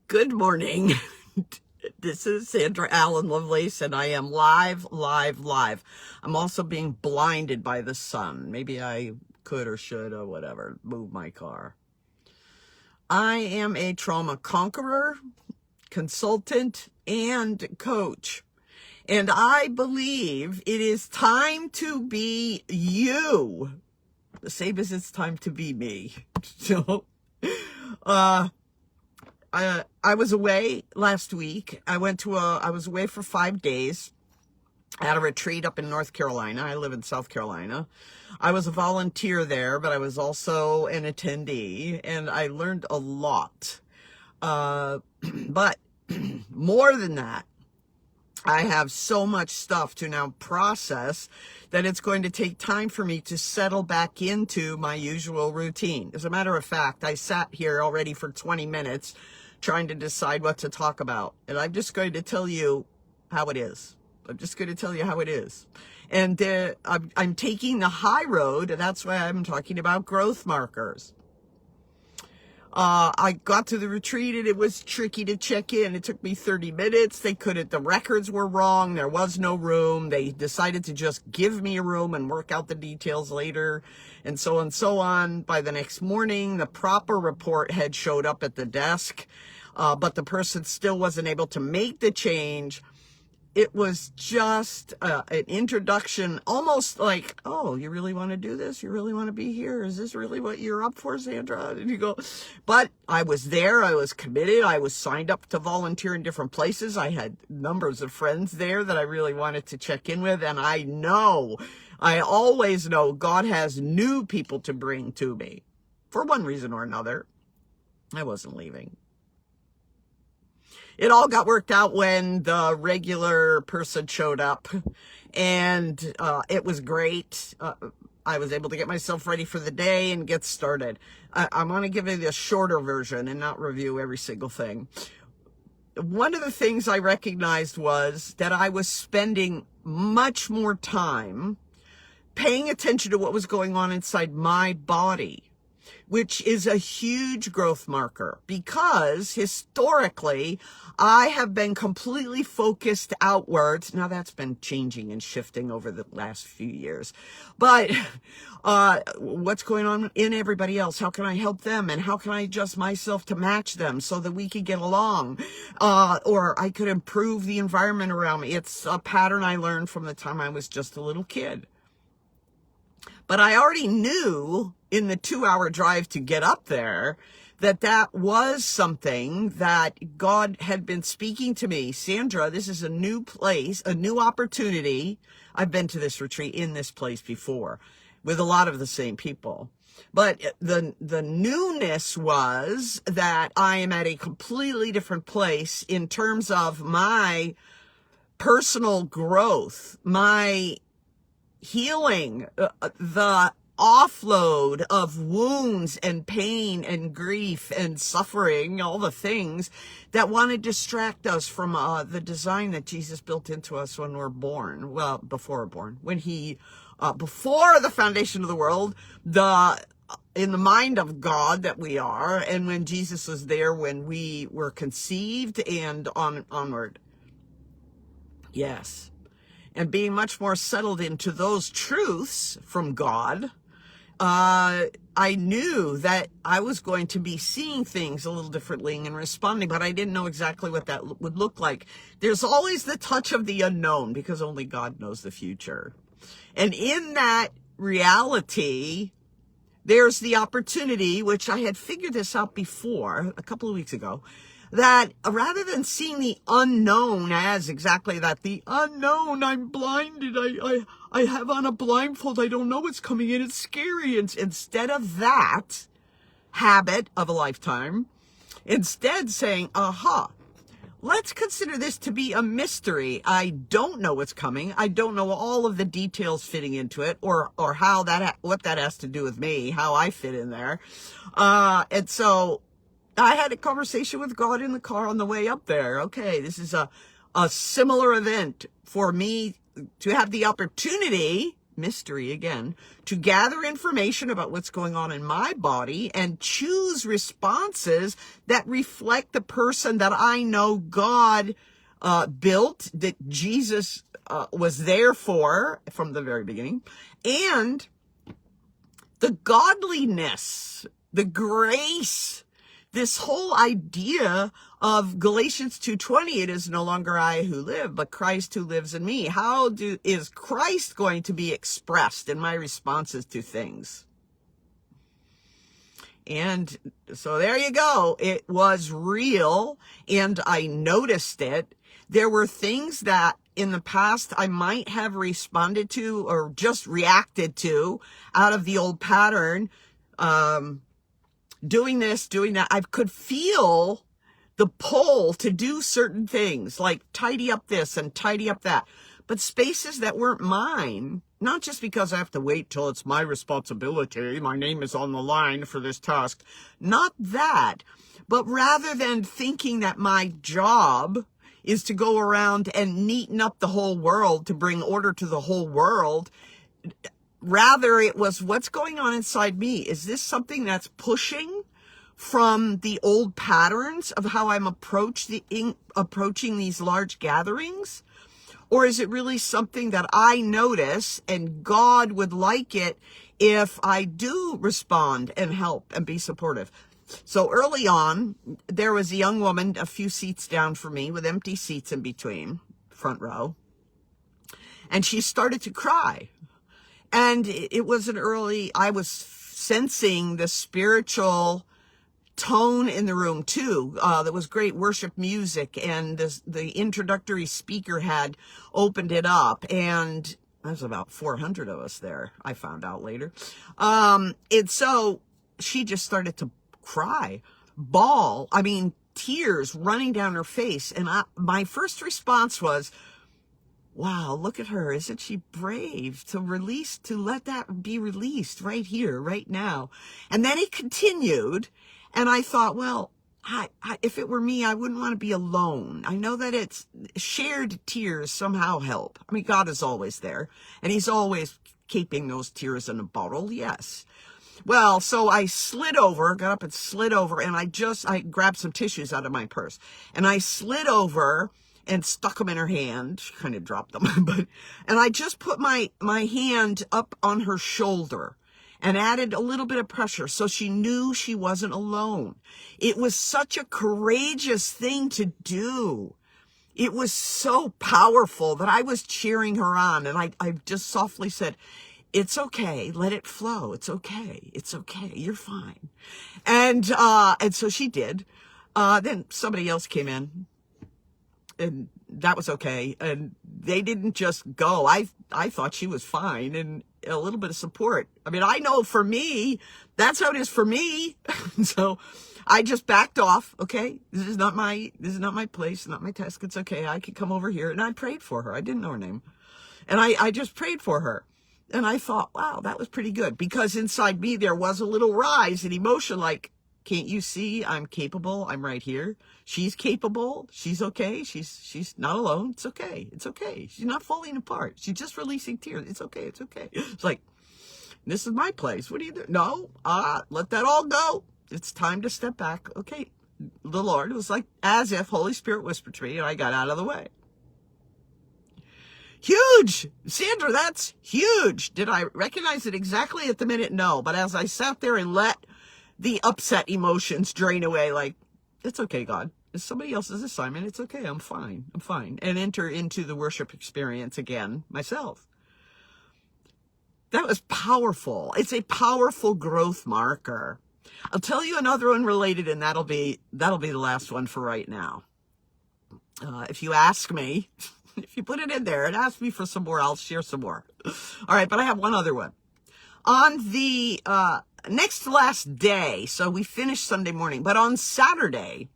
Good morning. This is Sandra Allen Lovelace, and I am live. I'm also being blinded by the sun. Maybe I could or should or whatever move my car. I am a trauma conqueror, consultant, and coach. And I believe it is time to be you, the same as it's time to be me. So, I was away last week. I was away for 5 days at a retreat up in North Carolina. I live in South Carolina. I was a volunteer there, but I was also an attendee, and I learned a lot. But more than that, I have so much stuff to now process that it's going to take time for me to settle back into my usual routine. As a matter of fact, I sat here already for 20 minutes trying to decide what to talk about. And I'm just going to tell you how it is. And I'm taking the high road. And that's why I'm talking about growth markers. I got to the retreat and it was tricky to check in. It took me 30 minutes. The records were wrong. There was no room. They decided to just give me a room and work out the details later, and so on and so on. By the next morning, the proper report had showed up at the desk, but the person still wasn't able to make the change. It was just an introduction, almost like, oh, you really want to do this? You really want to be here? Is this really what you're up for, Sandra? And you go, but I was there. I was committed. I was signed up to volunteer in different places. I had numbers of friends there that I really wanted to check in with. And I always know God has new people to bring to me. For one reason or another, I wasn't leaving. It all got worked out when the regular person showed up, and it was great. I was able to get myself ready for the day and get started. I'm going to give you the shorter version and not review every single thing. One of the things I recognized was that I was spending much more time paying attention to what was going on inside my body, which is a huge growth marker, because historically I have been completely focused outwards. Now that's been changing and shifting over the last few years, but what's going on in everybody else? How can I help them? And how can I adjust myself to match them so that we could get along? Or I could improve the environment around me. It's a pattern I learned from the time I was just a little kid. But I already knew in the 2-hour drive to get up there that was something that God had been speaking to me. Sandra, this is a new place, a new opportunity. I've been to this retreat in this place before with a lot of the same people. But the newness was that I am at a completely different place in terms of my personal growth, my healing, the offload of wounds and pain and grief and suffering, all the things that want to distract us from the design that Jesus built into us when we're born. Well, before we're born, when he, before the foundation of the world, in the mind of God that we are, and when Jesus was there when we were conceived and onward. Yes. And being much more settled into those truths from God, I knew that I was going to be seeing things a little differently and responding, but I didn't know exactly what that would look like. There's always the touch of the unknown, because only God knows the future. And in that reality, there's the opportunity, which I had figured this out before, a couple of weeks ago, that rather than seeing the unknown as exactly that, the unknown, I'm blinded, I have on a blindfold, I don't know what's coming in, it's scary. And instead of that habit of a lifetime, instead saying, let's consider this to be a mystery. I don't know what's coming. I don't know all of the details fitting into it, or how what that has to do with me, how I fit in there. And so I had a conversation with God in the car on the way up there. Okay, this is a similar event for me to have the opportunity mystery again, to gather information about what's going on in my body and choose responses that reflect the person that I know God built, that Jesus was there for from the very beginning, and the godliness, the grace, this whole idea of Galatians 2:20, it is no longer I who live, but Christ who lives in me. Is Christ going to be expressed in my responses to things? And so there you go. It was real, and I noticed it. There were things that in the past I might have responded to or just reacted to out of the old pattern, doing this, doing that. I could feel the pull to do certain things, like tidy up this and tidy up that. But spaces that weren't mine, not just because I have to wait till it's my responsibility, my name is on the line for this task, not that, but rather than thinking that my job is to go around and neaten up the whole world, to bring order to the whole world, rather it was what's going on inside me. Is this something that's pushing from the old patterns of how I'm approaching these large gatherings? Or is it really something that I notice and God would like it if I do respond and help and be supportive? So early on, there was a young woman a few seats down from me with empty seats in between, front row. And she started to cry. And it was I was sensing the spiritual tone in the room too. There was great worship music, and the introductory speaker had opened it up, and there was about 400 of us there, I found out later. And so she just started to cry, bawl, tears running down her face. And my first response was, wow, look at her. Isn't she brave to let that be released right here, right now? And then it continued. And I thought, well, if it were me, I wouldn't want to be alone. I know that it's shared tears somehow help. God is always there, and he's always keeping those tears in a bottle. Yes. Well, so I got up and slid over, and I grabbed some tissues out of my purse, and I slid over and stuck them in her hand. She kind of dropped them, and I just put my hand up on her shoulder and added a little bit of pressure so she knew she wasn't alone. It was such a courageous thing to do. It was so powerful that I was cheering her on, and I just softly said, it's okay. Let it flow. It's okay. It's okay. You're fine. And so she did. Then somebody else came in, and that was okay. And they didn't just go. I thought she was fine, and a little bit of support. I know for me, that's how it is for me. So I just backed off. Okay. This is not my place, not my task. It's okay. I could come over here. And I prayed for her. I didn't know her name. And I just prayed for her. And I thought, wow, that was pretty good, because inside me, there was a little rise in emotion, like, can't you see I'm capable? I'm right here. She's capable. She's okay. She's not alone. It's okay. It's okay. She's not falling apart. She's just releasing tears. It's okay. It's okay. It's like, this is my place. What do you do? No, let that all go. It's time to step back. Okay. The Lord, it was like as if Holy Spirit whispered to me, and I got out of the way. Huge! Sandra, that's huge. Did I recognize it exactly at the minute? No. But as I sat there and let the upset emotions drain away, like, it's okay, God. It's somebody else's assignment. It's okay. I'm fine. I'm fine. And enter into the worship experience again myself. That was powerful. It's a powerful growth marker. I'll tell you another one related, and that'll be the last one for right now. If you ask me, if you put it in there and ask me for some more, I'll share some more. All right, but I have one other one. On the next to last day, so we finished Sunday morning, but on Saturday,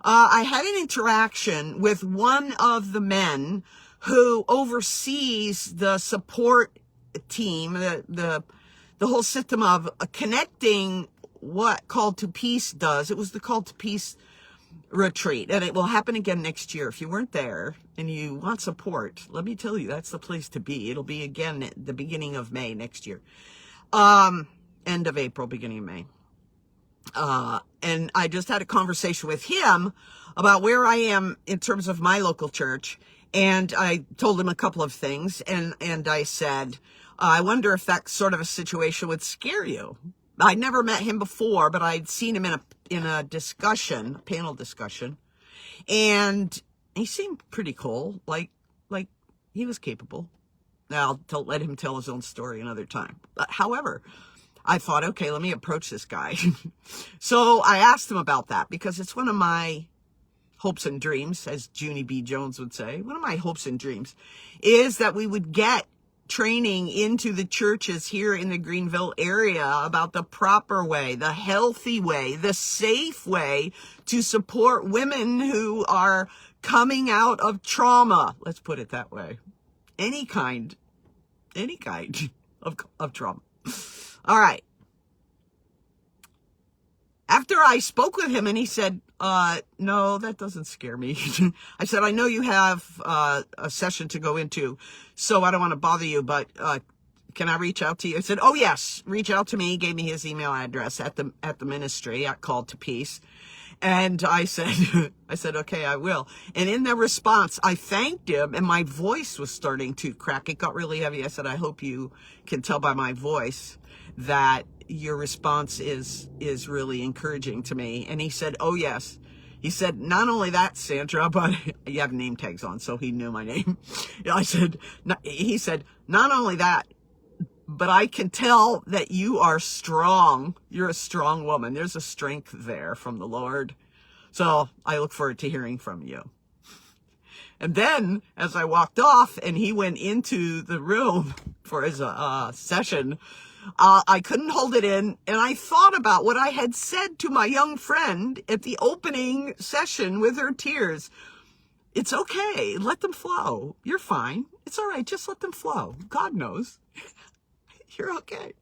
I had an interaction with one of the men who oversees the support team, the whole system of connecting what Call to Peace does. It was the Call to Peace retreat, and it will happen again next year. If you weren't there and you want support, let me tell you, that's the place to be. It'll be again at the beginning of May next year. End of April, beginning of May. And I just had a conversation with him about where I am in terms of my local church. And I told him a couple of things. And I said, I wonder if that sort of a situation would scare you. I'd never met him before, but I'd seen him in a discussion, a panel discussion. And he seemed pretty cool. Like he was capable. Now I'll let him tell his own story another time. But however, I thought, okay, let me approach this guy. So I asked him about that because it's one of my hopes and dreams, as Junie B. Jones would say. One of my hopes and dreams is that we would get training into the churches here in the Greenville area about the proper way, the healthy way, the safe way to support women who are coming out of trauma. Let's put it that way. Any kind of trauma. All right. After I spoke with him and he said, no, that doesn't scare me. I said, I know you have a session to go into, so I don't want to bother you, but can I reach out to you? I said, oh, yes, reach out to me. He gave me his email address at the ministry at Called to Peace. And I said, okay, I will. And in the response, I thanked him and my voice was starting to crack. It got really heavy. I said, I hope you can tell by my voice that your response is really encouraging to me. And he said, oh, yes. He said, not only that, Sandra, but you have name tags on, so he knew my name. He said, not only that, but I can tell that you are strong. You're a strong woman. There's a strength there from the Lord. So I look forward to hearing from you. And then as I walked off and he went into the room for his session, I couldn't hold it in. And I thought about what I had said to my young friend at the opening session with her tears. It's okay. Let them flow. You're fine. It's all right. Just let them flow. God knows. You're okay.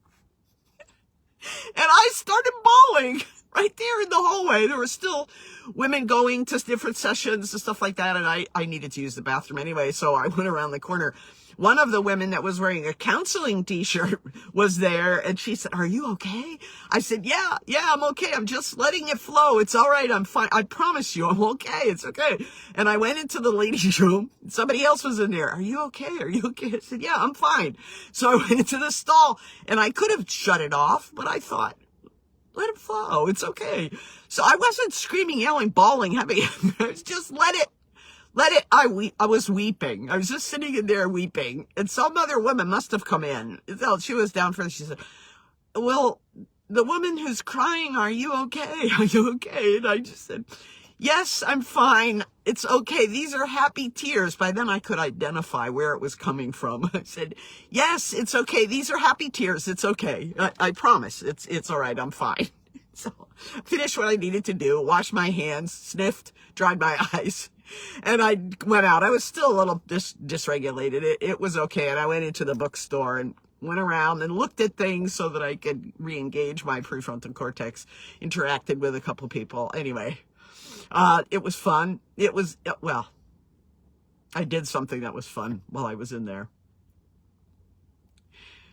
And I started bawling right there in the hallway. There were still women going to different sessions and stuff like that. And I needed to use the bathroom anyway. So I went around the corner. One of the women that was wearing a counseling t-shirt was there. And she said, are you okay? I said, yeah, I'm okay. I'm just letting it flow. It's all right. I'm fine. I promise you I'm okay. It's okay. And I went into the ladies' room. Somebody else was in there. Are you okay? Are you okay? I said, yeah, I'm fine. So I went into the stall and I could have shut it off, but I thought, let it flow. It's okay. So I wasn't screaming, yelling, bawling, I was just let it. I was weeping. I was just sitting in there weeping. And some other woman must have come in. She was down for, she said, well, the woman who's crying, are you okay? Are you okay? And I just said, yes, I'm fine. It's okay. These are happy tears. By then I could identify where it was coming from. I said, yes, it's okay. These are happy tears. It's okay. I promise. It's all right. I'm fine. So finished what I needed to do, washed my hands, sniffed, dried my eyes. And I went out. I was still a little dysregulated. It was okay. And I went into the bookstore and went around and looked at things so that I could re-engage my prefrontal cortex, interacted with a couple people. Anyway, it was fun. I did something that was fun while I was in there.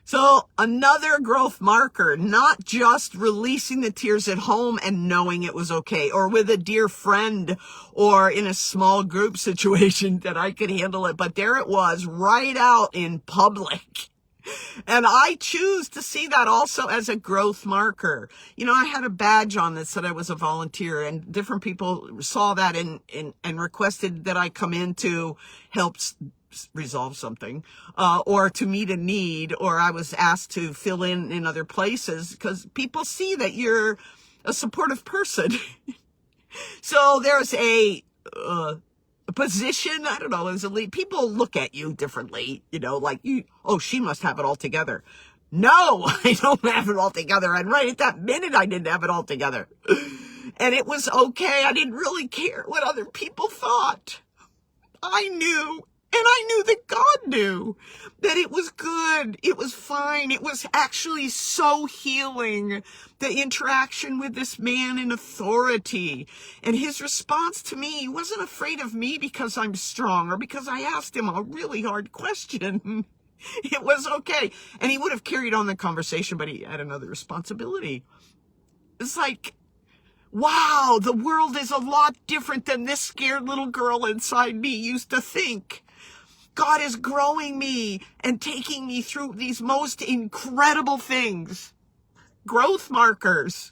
So another growth marker, not just releasing the tears at home and knowing it was okay, or with a dear friend or in a small group situation that I could handle it, but there it was right out in public. And I choose to see that also as a growth marker. You know, I had a badge on that said I was a volunteer, and different people saw that and requested that I come in to help resolve something, or to meet a need, or I was asked to fill in other places because people see that you're a supportive person. So there's a position, I don't know, as a lead. People look at you differently, you know, like she must have it all together. No, I don't have it all together. And right at that minute, I didn't have it all together. And it was okay. I didn't really care what other people thought. I knew And I knew that God knew that it was good. It was fine. It was actually so healing, the interaction with this man in authority. And his response to me, he wasn't afraid of me because I'm strong or because I asked him a really hard question. It was okay. And he would have carried on the conversation, but he had another responsibility. It's like, wow, the world is a lot different than this scared little girl inside me used to think. God is growing me and taking me through these most incredible things. Growth markers,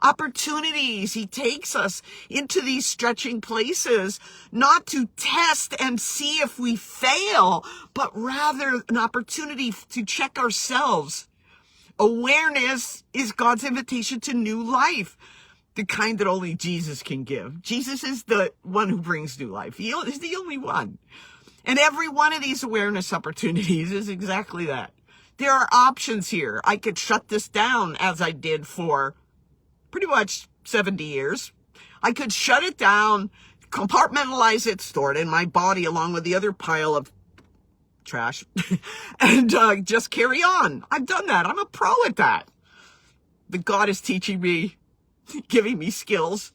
opportunities. He takes us into these stretching places, not to test and see if we fail, but rather an opportunity to check ourselves. Awareness is God's invitation to new life, the kind that only Jesus can give. Jesus is the one who brings new life. He is the only one. And every one of these awareness opportunities is exactly that. There are options here. I could shut this down as I did for pretty much 70 years. I could shut it down, compartmentalize it, store it in my body along with the other pile of trash, and just carry on. I've done that. I'm a pro at that. But God is teaching me, giving me skills.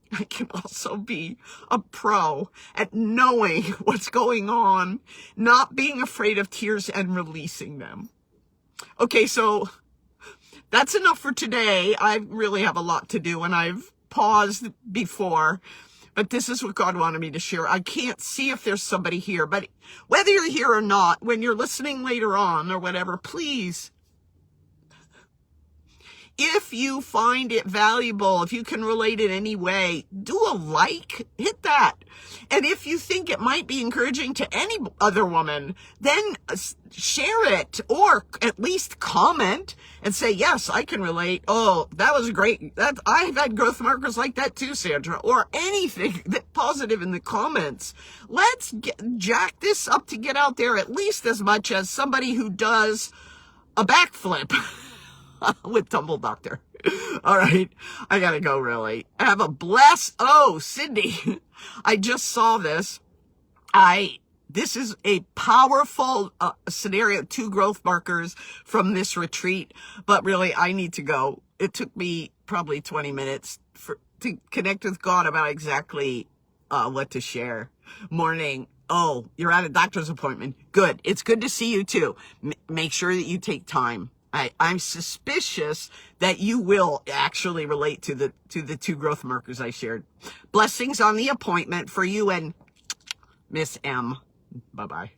I can also be a pro at knowing what's going on, not being afraid of tears and releasing them. Okay, so that's enough for today. I really have a lot to do, and I've paused before, but this is what God wanted me to share. I can't see if there's somebody here, but whether you're here or not, when you're listening later on or whatever, please, if you find it valuable, if you can relate in any way, do a like, hit that. And if you think it might be encouraging to any other woman, then share it, or at least comment and say, yes, I can relate. Oh, that was great. I've had growth markers like that too, Sandra, or anything that positive in the comments. Let's jack this up to get out there at least as much as somebody who does a backflip. With Tumble Doctor. All right. I gotta go, really. Have a Cindy, I just saw this. This is a powerful scenario, 2 growth markers from this retreat, but really I need to go. It took me probably 20 minutes to connect with God about exactly what to share. Morning. Oh, you're at a doctor's appointment. Good. It's good to see you too. Make sure that you take time. I'm suspicious that you will actually relate to the 2 growth markers I shared. Blessings on the appointment for you and Miss M. Bye-bye.